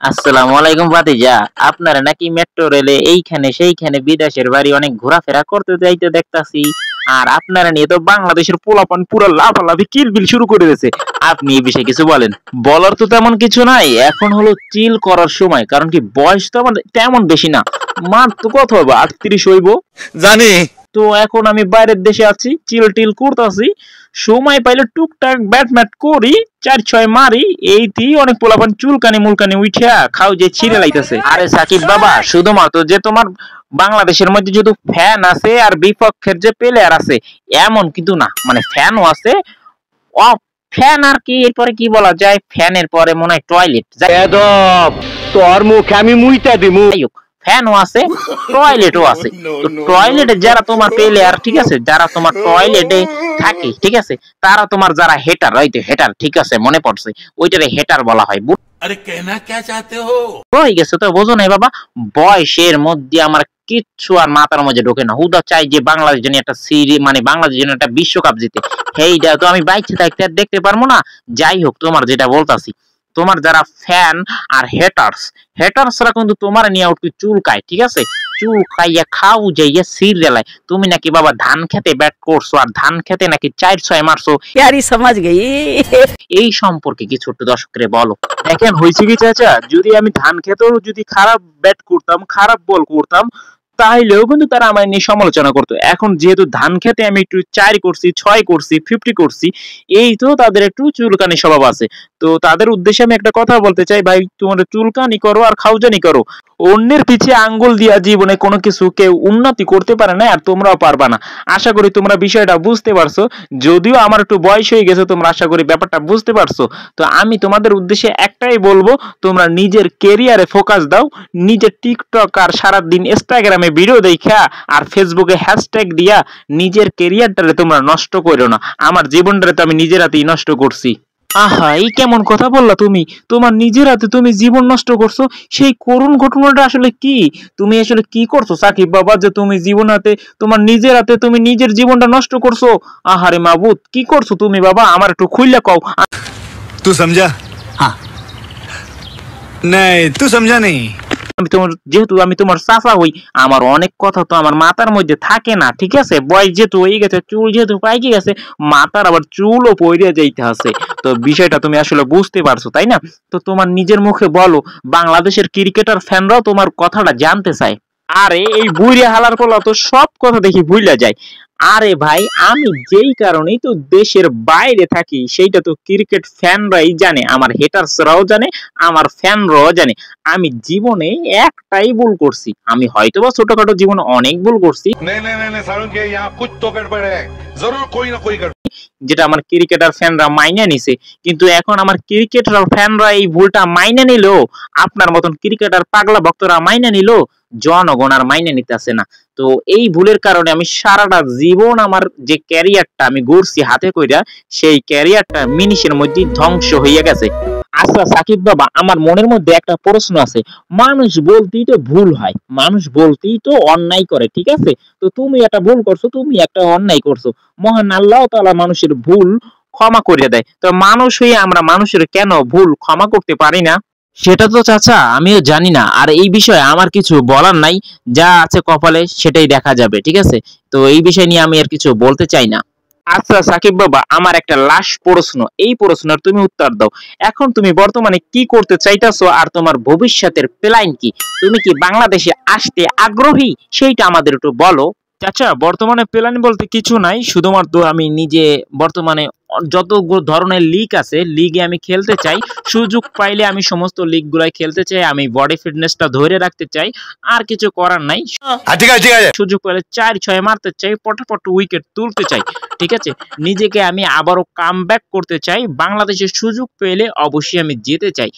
আসসালামু আলাইকুম ভাতিজা। আপনারা নাকি মেট্রো রেলে এইখানে সেইখানে বিদেশের বাড়ি অনেক ঘোরাফেরা করতে যাইতে দেখতাছি। আর আপনারা নিয়ে তো বাংলাদেশের পোলাপান পুরো লাফালাফি কিলবিল শুরু করে দিয়েছে। আপনি এই বিষয়ে কিছু বলেন। বলার তো তেমন কিছু নাই, এখন হলো চিল করার সময়। কারণ কি বয়স তো আমার তেমন বেশি না, মাত্র কত হইব 38 হইব জানি। তো এখন আমি বাইরের দেশে আছি, চিল টিল করতেছি, সময় পাইলে টুকটাক ব্যাট ম্যাট করি, 4-6 মারি, এইতেই অনেক পোলাপান চুলকানি মুলকানি উঠিয়া খাও যে ছিঁড়ে লাইতেছে। আরে সাকিব বাবা, শুধুমাত্র যে তোমার বাংলাদেশের মধ্যে শুধু ফ্যান আছে আর বিপক্ষের যে প্লেয়ার আছে এমন কিন্তু না, মানে ফ্যানও আছে। ও ফ্যান আর কি, এরপরে কি বলা যায়, ফ্যানের পরে মনে হয় টয়লেট। বেদব, তোর মুখে আমি মুইতা দিমু। যাই হোক, ফ্যানও আছে, টয়লেটও আছে। তো টয়লেটে যারা তোমার প্লেয়ার, ঠিক আছে, যারা তোমার টয়লেটে থাকে, ঠিক আছে, তারা তোমার যারা হেটার, হয়তো হেটার, ঠিক আছে, মনে পড়ছে, ওইটারে হেটার বলা হয়। আরে কেনা কে চাতে হো? হয়ে গেছে তো, বোঝো নাই বাবা। বয়সের মধ্যে আমার কিচ্ছু আর মাথার মধ্যে ঢোকে না। হুদা চাই যে বাংলাদেশ জন্য একটা মানে বাংলাদেশ জন্য একটা বিশ্বকাপ জিতে। সেইটা তো আমি বাইচে থাকতে আর দেখতে পারবো না। যাই হোক, তোমার যেটা বলতাছি, তোমার যারা ফ্যান আর হেটার্সরা কিন্তু তোমার নিয়ে একটু চুলকায়, ঠিক আছে, চুল খাইয়া খাও যাইয়া সিরিয়ালায়। তুমি নাকি বাবা ধান খেতে ব্যাট করছো, আর ধান খেতে নাকি 4-6 মারছো। प्यारी समझ गई। এই সম্পর্কে কিছু একটু দর্শকরে বলো। দেখেন হয়েছে কি চাচা, যদি আমি ধান খেতেও যদি খারাপ ব্যাট করতাম, খারাপ বল করতাম, তাহলেও কিন্তু তারা আমার নিয়ে সমালোচনা করতো। এখন যেহেতু ধান খেতে আমি একটু 4 করছি, 6 করছি, 50 করছি, এই তো তাদের একটু চুলকানি স্বভাব আছে। তো তাদের উদ্দেশ্যে আমি একটা কথা বলতে চাই, ভাই তোমরা চুলকানি করো আর খাউজানি করো, অন্যের পিছে আঙ্গুল দিয়া জীবনে কোনো কিছু কেউ উন্নতি করতে পারে না, আর তোমরাও পারবা না। আশা করি তোমরা বিষয়টা বুঝতে পারছো। যদিও আমার একটু বয়স হয়ে গেছে, তোমরা আশা করি ব্যাপারটা বুঝতে পারছো। তো আমি তোমাদের উদ্দেশ্যে একটাই বলবো, তোমরা নিজের কেরিয়ারে ফোকাস দাও। নিজের টিকটক আর সারাদিন ইনস্টাগ্রামে ভিডিও দেখা আর ফেসবুকে হ্যাশট্যাগ দিয়া নিজের কেরিয়ারটারে তোমরা নষ্ট করো না। আমার জীবনটারে তো আমি নিজের হাতেই নষ্ট করছি। আহা, এই কেমন কথা বললা তুমি? তোমার নিজের হাতে তুমি জীবন নষ্ট করছো, সেই করুণ ঘটনাটা আসলে কি? তুমি আসলে কি করছো সাকিব বাবা, যে তুমি জীবন হাতে, তোমার নিজের হাতে তুমি নিজের জীবনটা নষ্ট করছো? আহারে মাবুদ, কি করছো তুমি বাবা, আমার একটু খুইলা কও। तू समझा? हाँ। नहीं, तू समझा नहीं। আমি তোমার, যেহেতু আমি তোমার চাচা হই, আমার অনেক কথা তো আমার মাথার মধ্যে থাকে না, ঠিক আছে, বয়স যেহেতু হয়ে গেছে, চুল যেহেতু পাইকে গেছে, মাথার আবার চুলও পইড়ে যাইতে আছে। তো বিষয়টা তুমি আসলে বুঝতে পারছো, তাই না? তো তোমার নিজের মুখে বলো, বাংলাদেশের ক্রিকেটার ফ্যানরাও তোমার কথাটা জানতে চায়। আরে এই বুইড়ে হালার পোলা তো সব কথা দেখি ভুইলা যায়। আরে ভাই, আমি যেই কারণেই তো দেশের বাইরে থাকি, সেইটা তো ক্রিকেট ফ্যানরাই জানে, আমার হেটার্সরাও জানে, আমার ফ্যানরাও জানে। আমি জীবনে একটাই ভুল করছি, আমি হয়তোবা ছোটখাটো জীবনে অনেক ভুল করছি, नहीं नहीं नहीं नहीं सारुण के यहाँ कुछ तो गड़बड़ है, जरूर कोई ना कोई गड़बड़। যেটা আমার ক্রিকেটার ফ্যানরা মাইনে নিছে। কিন্তু এখন আমার ক্রিকেটার ফ্যানরা এই ভুলটা মাইনে নিলেও, আপনার মতন ক্রিকেটার পাগলা ভক্তরা মাইনে নিলেও, জনগণ আর মাইনে নিতেছে না। তো এই ভুলের কারণে আমি সারাটা জীবন আমার যে ক্যারিয়ারটা আমি গড়ছি হাতে কইরা, সেই ক্যারিয়ারটা মিনিশের মধ্যে ধ্বংস হইয়া গেছে। আচ্ছা সাকিব বাবা, আমার মনের মধ্যে একটা প্রশ্ন আছে। মানুষ বলতেই তো ভুল হয়, মানুষ বলতেই তো অন্যায় করে, ঠিক আছে, তো তুমি একটা ভুল করছো, তুমি একটা অন্যায় করছো, মহান আল্লাহ তাআলা মানুষের ভুল ক্ষমা করে দেয়। তো মানুষ হয়ে আমরা মানুষের কেন ভুল ক্ষমা করতে পারি না? সেটা তো চাচা আমিও জানি না, আর এই বিষয়ে আমার কিছু বলার নাই। যা আছে কপালে সেটাই দেখা যাবে, ঠিক আছে। তো এই বিষয় নিয়ে আমি আর কিছু বলতে চাই না। আচ্ছা সাকিব বাবা, আমার একটা লাস্ট প্রশ্ন, এই প্রশ্নের তুমি উত্তর দাও। এখন তুমি বর্তমানে কি করতে চাইতাছো, আর তোমার ভবিষ্যতের প্ল্যান কি? তুমি কি বাংলাদেশে আসতে আগ্রহী, সেইটা আমাদের একটু বলো। চাচা বর্তমানে প্ল্যান বলতে কিছু নাই, শুধুমাত্র আমি নিজে বর্তমানে যত ধরনের লিগ আছে, লিগে আমি খেলতে চাই। সুযোগ পাইলে আমি সমস্ত লিগ গুলাই খেলতে চাই, আমি বডি ফিটনেসটা ধরে রাখতে চাই, আর কিছু করার নাই। ঠিক আছে, ঠিক আছে। সুযোগ পেলে 4-6 মারতে চাই, পটাপট উইকেট তুলতে চাই, ঠিক আছে। নিজেকে আমি আবারও কামব্যাক করতে চাই, বাংলাদেশের সুযোগ পেলে অবশ্যই আমি যেতে চাই।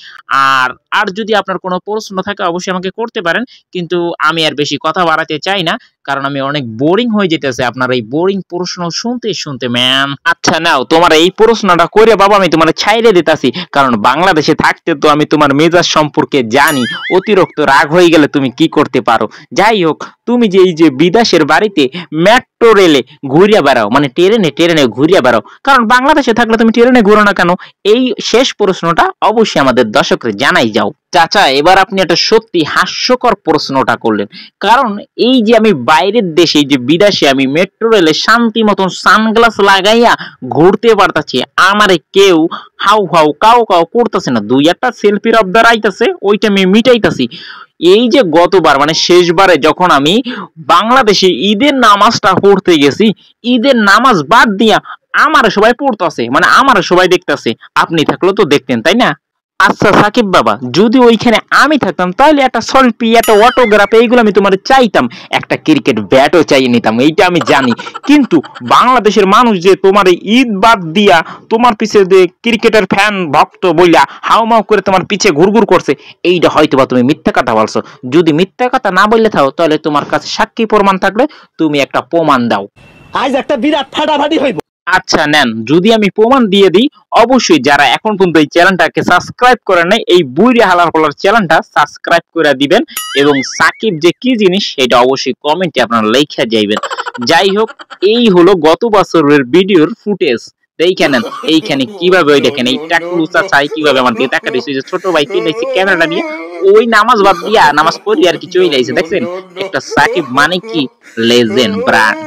আর আর যদি আপনার কোনো প্রশ্ন থাকে অবশ্যই আমাকে করতে পারেন, কিন্তু আমি আর বেশি কথা বাড়াতে চাই না, কারণ আমি অনেক বোরিং হয়ে যেতেছে আপনার এই বোরিং প্রশ্ন শুনতে শুনতে ম্যাম। আচ্ছা নাও, তোমার এই প্রশ্নটা করে বাবা আমি তোমার ছাইরে দিতাছি, কারণ বাংলাদেশে থাকতে তো আমি তোমার মেজাজ সম্পর্কে জানি, অতিরিক্ত রাগ হয়ে গেলে তুমি কি করতে পারো। যাই হোক, তুমি যে এই যে বিদেশের বাড়িতে ম্যাট মেট্রো রেলে ঘুরিয়া বেড়াও, মানে ট্রেনে ঘুরিয়া বেড়াও? কারণ বাংলাদেশে থাকলে তুমি ট্রেনে ঘুরো না কেন? এই শেষ প্রশ্নটা অবশ্যই আমাদের দর্শকদের জানাই যাও। চাচা, এবার আপনি একটা সত্যি হাস্যকর প্রশ্নটা করলেন। কারণ এই যে আমি বাইরের দেশে, এই যে বিদেশে আমি মেট্রো রেলে শান্তি মতন সানগ্লাস লাগাইয়া ঘুরতে পারতাছি, আমারে কেউ হাউ হাউ কাউ কাউ করতেছে না, দুই একটা সেলফির আবদার আইতাছে, ওইটা আমি মিটাইতাছি। এই যে গতবার মানে শেষবারে যখন আমি বাংলাদেশে ঈদের নামাজটা পড়তে গেছি, ঈদের নামাজ বাদ দিয়া আমার সবাই পড়তেছে, মানে আমার সবাই দেখতেছে। আপনি থাকলেও তো দেখতেন, তাই না? আচ্ছা সাকিব বাবা, যদি ওইখানে আমি থাকতাম তাহলে একটা সেলফি, একটা অটোগ্রাফ এইগুলো আমি তোমার চাইতাম, একটা ক্রিকেট ব্যাটও চাই নিতাম, এইটা আমি জানি। কিন্তু বাংলাদেশের মানুষ যে তোমার এই ঈদ বাদ দিয়া তোমার পিছে যে ক্রিকেটের ফ্যান ভক্ত বইলা হাউমাউ করে তোমার পিছে ঘুরঘুর করছে, এইটা হয়তোবা তুমি মিথ্যা কথা বলছো। যদি মিথ্যা কথা না বললে থাও, তাহলে তোমার কাছে সাক্ষী প্রমাণ থাকলে তুমি একটা প্রমাণ দাও। আজ একটা বিরাট ফাটাফাটি হইব। আচ্ছা নেন, যদি আমি প্রমাণ দিয়ে দিই, অবশ্যই যারা এখন পর্যন্ত এই চ্যানেলটাকে সাবস্ক্রাইব করে নাই, এই বুইড়া হালার পালার চ্যানেলটা সাবস্ক্রাইব করে দিবেন, এবং সাকিব যে কি জিনিস সেটা অবশ্যই কমেন্টে আপনারা লেখা যাইবেন। যাই হোক, এই হলো গত বছরের ভিডিওর ফুটেজ। এইখানে এইখানে কিভাবে ওই দেখেন এই টাকলুচা চাই কিভাবে আমার দিকে টাকা দিয়েছে, যে ছোট ভাই কিনে ক্যামেরাটা নিয়ে ওই নামাজ বাদ দিয়া নামাজ পড়ি আর কি চলে যাইছে। দেখছেন, একটা সাকিব মানে কি লেজেন্ড ব্র্যান্ড।